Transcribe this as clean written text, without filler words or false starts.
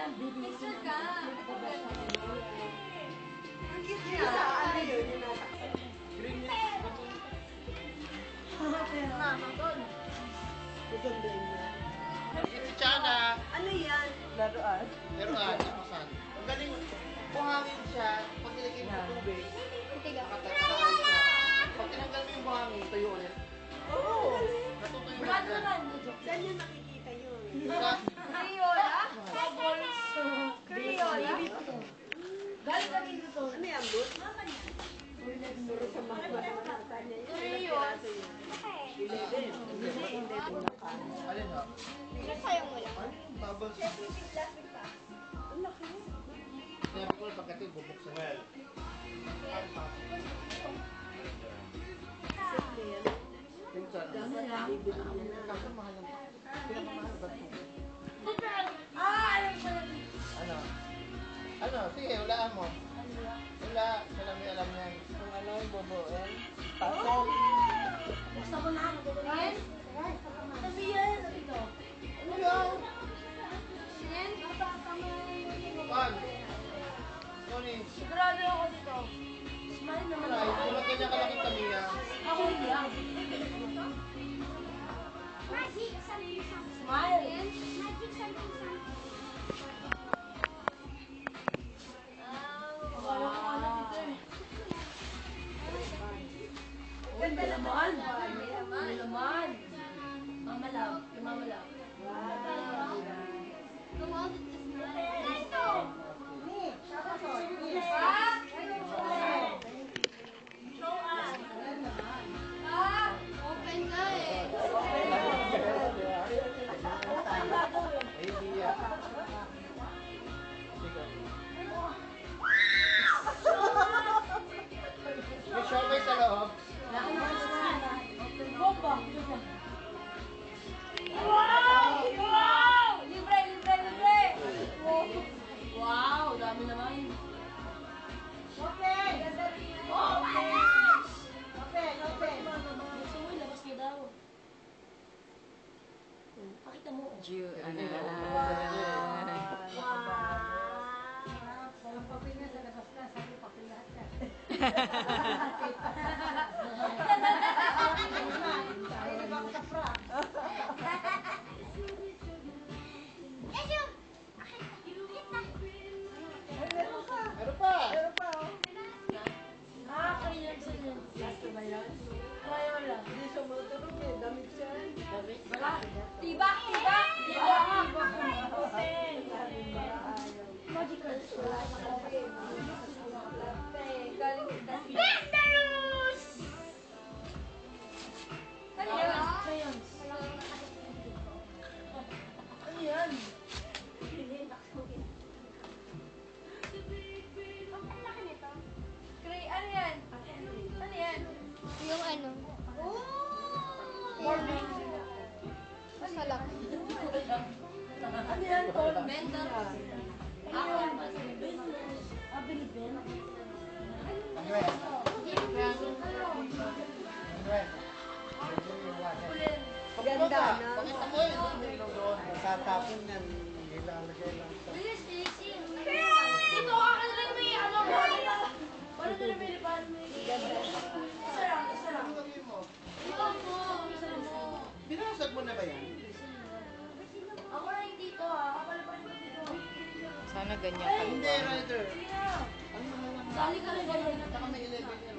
Picture ka. Ang cute niya. Ano yun? Yung nasa. Mama, doon. Maganda niya. Si Chana. Ano yan? Laruan. Laruan, kapasan. Ang galing, buhangin siya. Pag nilagay mo sa tubig, nakatayo siya. Pag tinanggal mo yung buhangin, tuyo ulit. Oo. Natutuyo ulit Brado yan. naman. Saan niya nakikita yun? Criolla? Criolla? Galing kami dito. Ano yan, Bud? Puro sa mga bata niya yun. Ilang piraso yun? 11. 11 na ka. Alin ha? Ano? Bubbles. Ang laki. Sinabi ko lang pagkati, bubuksan. Well. Simple yan. Pinsan. Bibili niya na. Kaso mahal lang. Pinakamahal ba ito? Alam ko na. Ano? Ano? Sige, hulaan mo. Wala. Siya may alam yan. Kung ano yung boboen. Pasal. Gusto ko na. Yan? Sabi yan. Sabi ko. Ano yan? Yan? Pan. Tony. Sigurado ako dito. Smile naman Alright. ako. Kung ganyan kalaking kamiya. Ako hindi ah. Magic something something. Smile. Magic something something. Wala ko ano dito eh. Ganda naman. May laman. Mama love. Yung mama love. The wall is just not. Show us. Open ka eh. Ay, Lia. Sige. May showcase sa loob. Bomba. Wow! Wow! Libre, libre, libre! Wow! Dami naman. Okay. Okay! Okay. Okay. Gusto mo, labas mo daw. Pakita mo. Ang papel niya sa labas na. Sabi papel lahat ka. Ay, di ba ako sa fra? Ejo! Hit na. Ay, meron pa. Ano pa? Meron pa, oh. Kayo lang sa inyo. Last na ba yan? Kaya wala. Hindi siya matulog eh. Damit siya. Wala. Tibak, tibak! Tibak! Open! Magical. Galing kita. Bendelus! Ano yan? Ano yan? Ang laki nito. Gray, ano yan? Ano yan? Yung ano? Warning. Masalak. Ano yan? Bender. Ako. Abiliben. Andre. Andre. Ganda, no? Pakita mo yun. Tatapon yan. Ilalagay lang sa... Bilis, isin. Dito ka ka na may ano mo. Paano na may lipan? Ganda. Isa lang, isa lang. Ano gawin mo? Ikaw mo, isa mo. Binasag mo na ba yan? Ako na yung dito ah. Ako na pa rin dito. Sana ganyan Ay, ka. Hindi, Ryder. Sige na. Ano na lang? Sali ka rin ganyan. Saka may 11 yan.